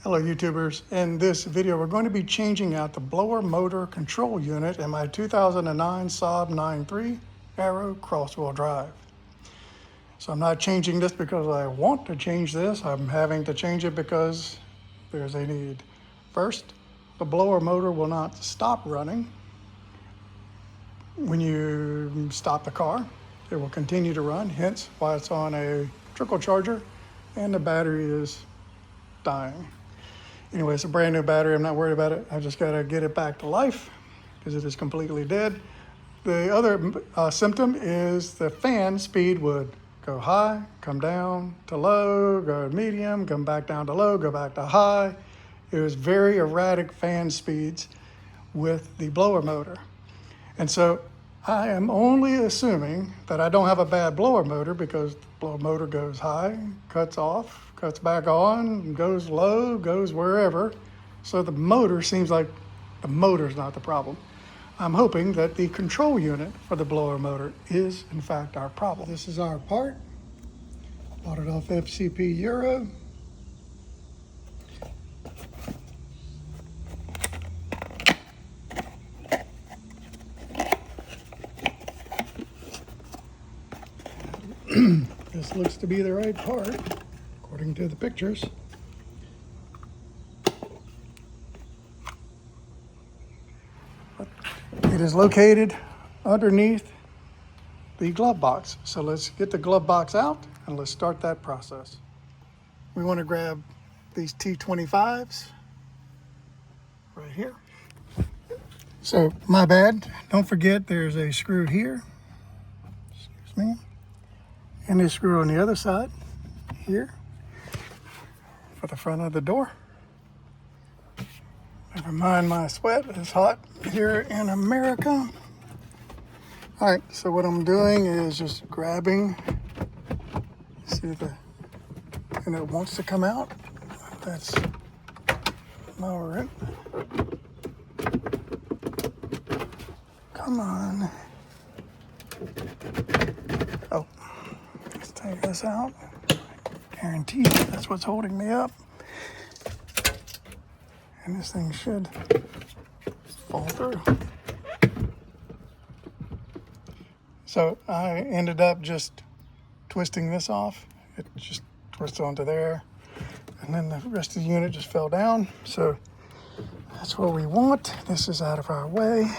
Hello YouTubers. In this video we're going to be changing out the blower motor control unit in my 2009 Saab 9.3 Aero cross-wheel drive. So I'm not changing this because I want to change this. I'm having to change it because there's a need. First, the blower motor will not stop running when you stop the car. It will continue to run, hence why it's on a trickle charger and the battery is dying. Anyway, it's a brand new battery. I'm not worried about it. I just got to get it back to life because it is completely dead. The other symptom is the fan speed would go high, come down to low, go to medium, come back down to low, go back to high. It was very erratic fan speeds with the blower motor. And so I am only assuming that I don't have a bad blower motor because the blower motor goes high, cuts off, cuts back on, goes low, goes wherever. So the motor seems like the motor's not the problem. I'm hoping that the control unit for the blower motor is in fact our problem. This is our part. Bought it off FCP Euro. This looks to be the right part, according to the pictures. It is located underneath the glove box. So let's get the glove box out and let's start that process. We want to grab these T25s right here. So my bad, don't forget there's a screw here, excuse me, and a screw on the other side here for the front of the door. Never mind my sweat, it's hot here in America. All right, so what I'm doing is just grabbing, see if and it wants to come out. That's lower it. Come on. Oh, let's take this out. Guaranteed that's what's holding me up. And this thing should fall through. So I ended up just twisting this off. It just twisted onto there. And then the rest of the unit just fell down. So that's what we want. This is out of our way.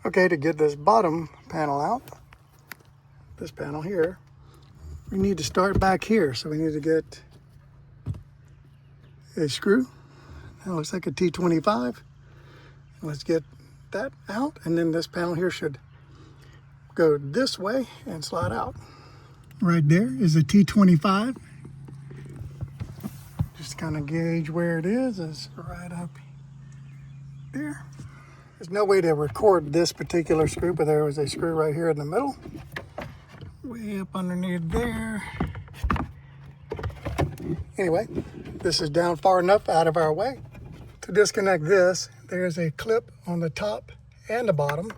Okay, to get this bottom panel out, this panel here, we need to start back here. So we need to get a screw. That looks like a T25. Let's get that out, and then this panel here should go this way and slide out. Right there is a T25. Just kind of gauge where it is. It's right up there. There's no way to record this particular screw, but there was a screw right here in the middle. Way up underneath there. Anyway, this is down far enough out of our way. To disconnect this, there's a clip on the top and the bottom.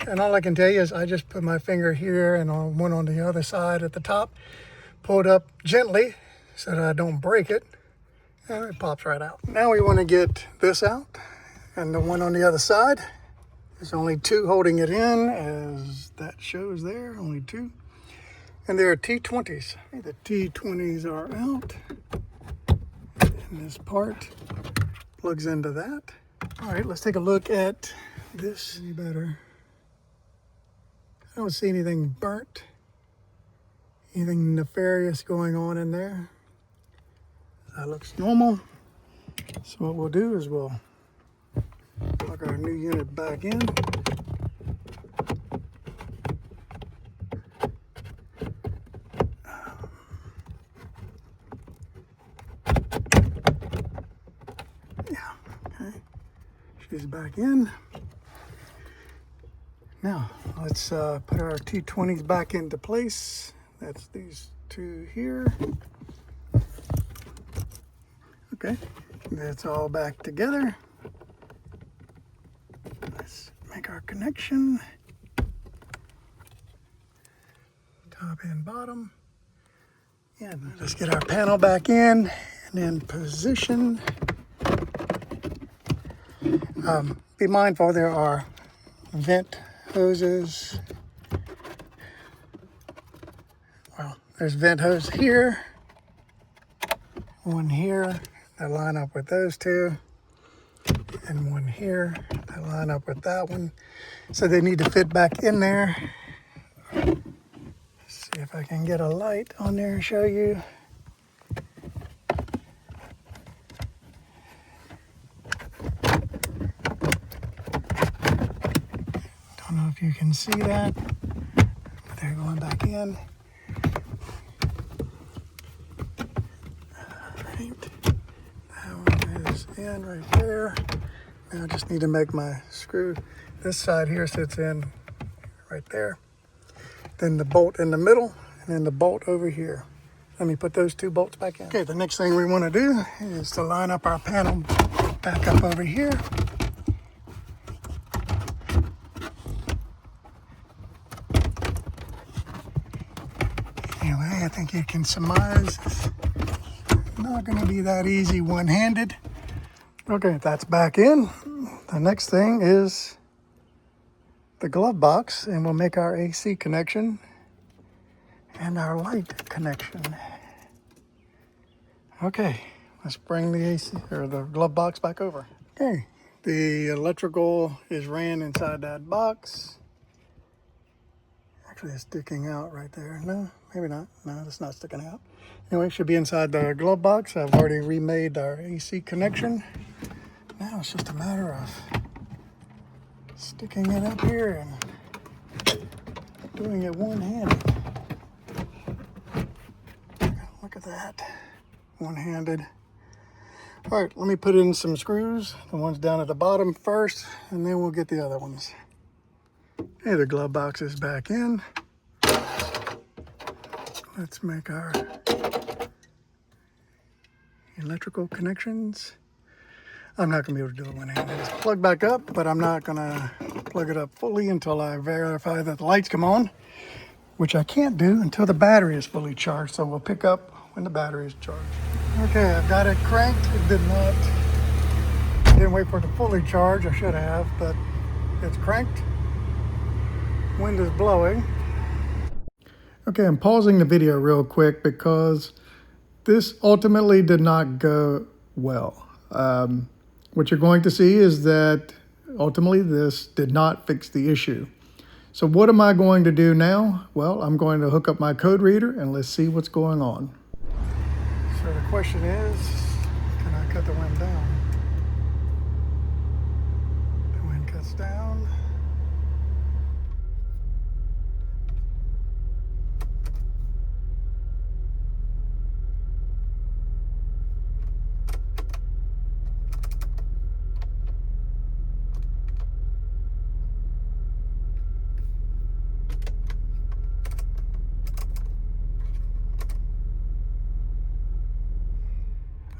And all I can tell you is I just put my finger here and one on the other side at the top, pulled up gently so that I don't break it, and it pops right out. Now we want to get this out, and the one on the other side. There's only two holding it in, as that shows there, only two. And there are T20s. The T20s are out. And this part plugs into that. All right, let's take a look at this. Any better? I don't see anything burnt, anything nefarious going on in there. That looks normal. So what we'll do is we'll plug our new unit back in. She's back in. Now, let's put our T20s back into place. That's these two here. Okay, that's all back together. Let's make our connection. Top and bottom. And let's get our panel back in and then position. Be mindful there are vent hoses. Well, there's vent hose here, one here that line up with those two, and one here that line up with that one. So they need to fit back in there. Let's see if I can get a light on there and show you. Don't know if you can see that, but they're going back in. That one is in right there. Now I just need to make my screw. This side here sits in right there. Then the bolt in the middle, and then the bolt over here. Let me put those two bolts back in. Okay, the next thing we want to do is to line up our panel back up over here. Anyway, I think you can surmise it's not going to be that easy one-handed. Okay, that's back in. The next thing is the glove box, and we'll make our AC connection and our light connection. Okay, let's bring the AC or the glove box back over. Okay, the electrical is ran inside that box. Actually, it's sticking out right there. No, maybe not. No, it's not sticking out. Anyway, it should be inside the glove box. I've already remade our AC connection. Now it's just a matter of sticking it up here and doing it one-handed. Look at that, one-handed. All right, let me put in some screws, the ones down at the bottom first, and then we'll get the other ones. Okay, the glove box is back in. Let's make our electrical connections. I'm not gonna be able to do it one-handed. It's plugged back up, but I'm not gonna plug it up fully until I verify that the lights come on, which I can't do until the battery is fully charged. So we'll pick up when the battery is charged. Okay, I've got it cranked. It didn't wait for it to fully charge. I should have, but it's cranked. Wind is blowing. Okay, I'm pausing the video real quick because this ultimately did not go well. What you're going to see is that ultimately this did not fix the issue. So what am I going to do now? Well, I'm going to hook up my code reader and let's see what's going on. So the question is, can I cut the wind down? The wind cuts down.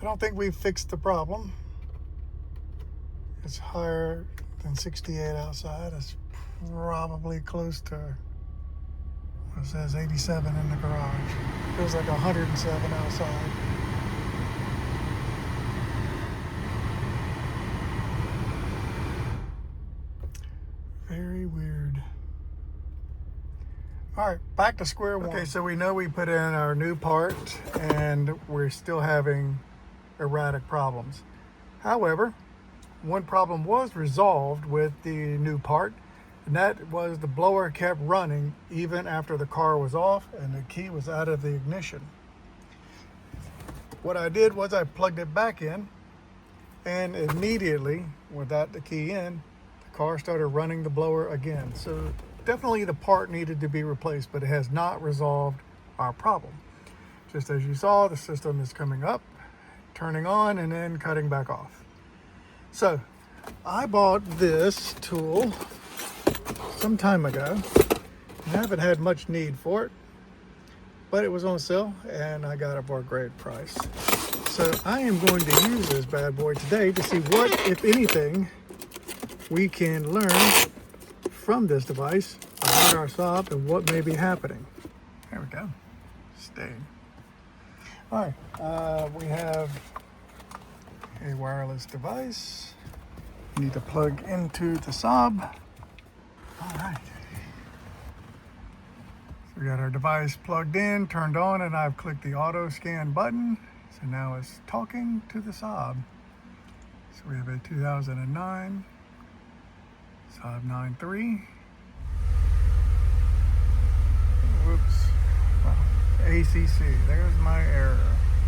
I don't think we've fixed the problem. It's higher than 68 outside. It's probably close to, what it says, 87 in the garage. Feels like 107 outside. Very weird. All right, back to square one. Okay, so we know we put in our new part and we're still having erratic problems. However, one problem was resolved with the new part, and that was the blower kept running even after the car was off and the key was out of the ignition. What I did was I plugged it back in, and immediately without the key in, the car started running the blower again. So definitely the part needed to be replaced, but it has not resolved our problem. Just as you saw, the system is coming up, turning on, and then cutting back off. So I bought this tool some time ago. I haven't had much need for it, but it was on sale and I got it for a great price. So I am going to use this bad boy today to see what, if anything, we can learn from this device about our Saab and what may be happening. There we go. Stay. All right, we have a wireless device. Need to plug into the Saab. All right. So we got our device plugged in, turned on, and I've clicked the auto scan button. So now it's talking to the Saab. So we have a 2009 Saab 9.3. Whoops. Well, ACC. There's my error.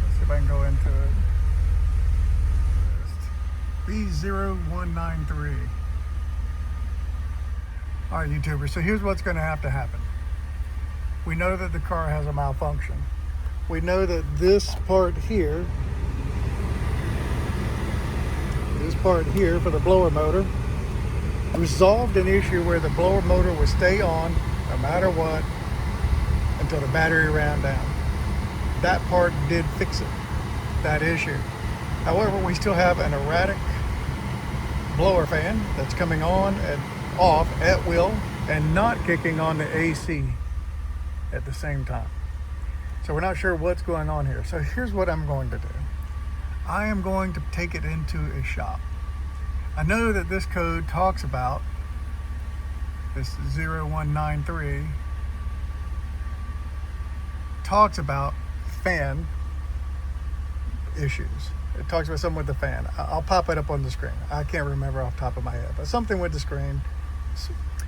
Let's see if I can go into it. B0193. All right, YouTubers. So here's what's going to have to happen. We know that the car has a malfunction. We know that this part here for the blower motor resolved an issue where the blower motor would stay on no matter what until the battery ran down. That part did fix it, that issue. However, we still have an erratic blower fan that's coming on and off at will and not kicking on the AC at the same time. So we're not sure what's going on here. So here's what I'm going to do. I am going to take it into a shop. I know that this code talks about, this 0193, talks about fan issues. It talks about something with the fan. I'll pop it up on the screen. I can't remember off the top of my head, but something with the screen,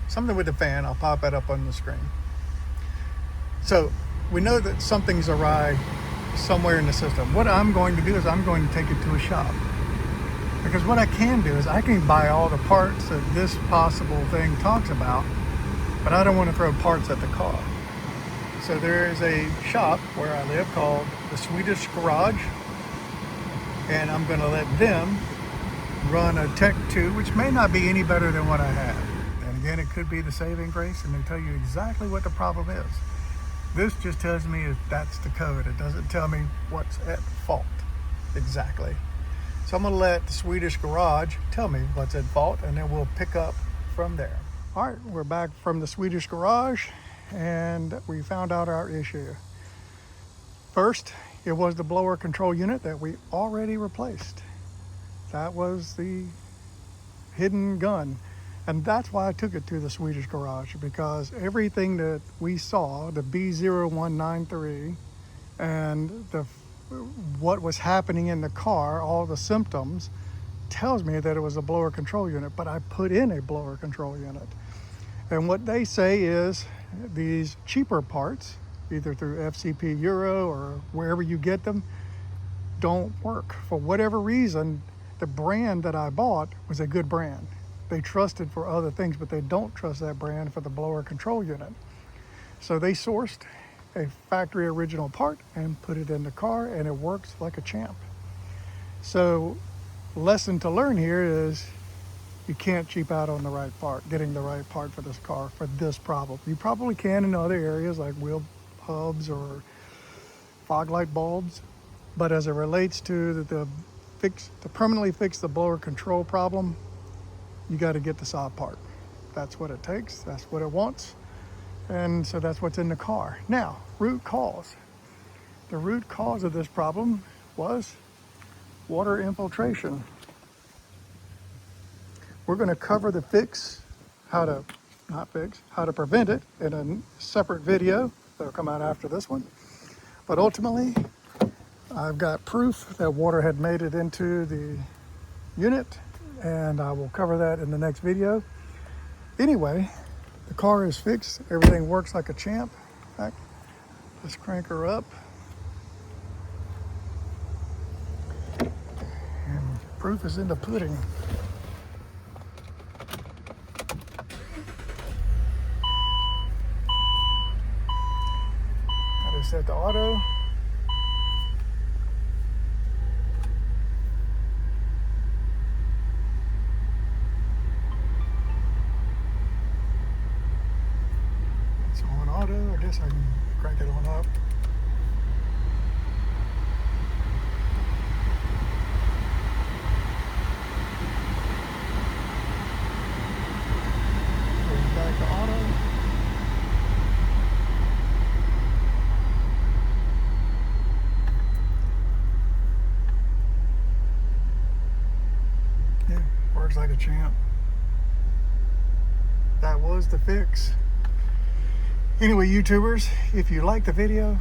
something with the fan, I'll pop it up on the screen. So we know that something's awry somewhere in the system. What I'm going to do is I'm going to take it to a shop. Because what I can do is I can buy all the parts that this possible thing talks about, but I don't want to throw parts at the car. So there is a shop where I live called the Swedish Garage, and I'm going to let them run a Tech 2, which may not be any better than what I have. And again, it could be the saving grace, and they tell you exactly what the problem is. This just tells me if that's the code. It doesn't tell me what's at fault exactly. So I'm going to let the Swedish Garage tell me what's at fault, and then we'll pick up from there. All right, we're back from the Swedish Garage, and we found out our issue. First, it was the blower control unit that we already replaced. That was the hidden gun. And that's why I took it to the Swedish Garage, because everything that we saw, the B0193, and what was happening in the car, all the symptoms, tells me that it was a blower control unit, but I put in a blower control unit. And what they say is these cheaper parts, either through FCP Euro or wherever you get them, don't work. For whatever reason, the brand that I bought was a good brand. They trust it for other things, but they don't trust that brand for the blower control unit. So they sourced a factory original part and put it in the car, and it works like a champ. So lesson to learn here is you can't cheap out on the right part, getting the right part for this car for this problem. You probably can in other areas like wheel hubs or fog light bulbs, but as it relates to to permanently fix the blower control problem, you got to get the Saab part. That's what it takes. That's what it wants. And so that's what's in the car. Now, root cause. The root cause of this problem was water infiltration. We're going to cover the how to prevent it in a separate video that'll come out after this one. But ultimately, I've got proof that water had made it into the unit, and I will cover that in the next video. Anyway, the car is fixed. Everything works like a champ. Let's crank her up. And proof is in the pudding. I just set the auto. I guess I can crank it on up. Goes back to auto. works like a champ. That was the fix. Anyway, YouTubers, if you like the video,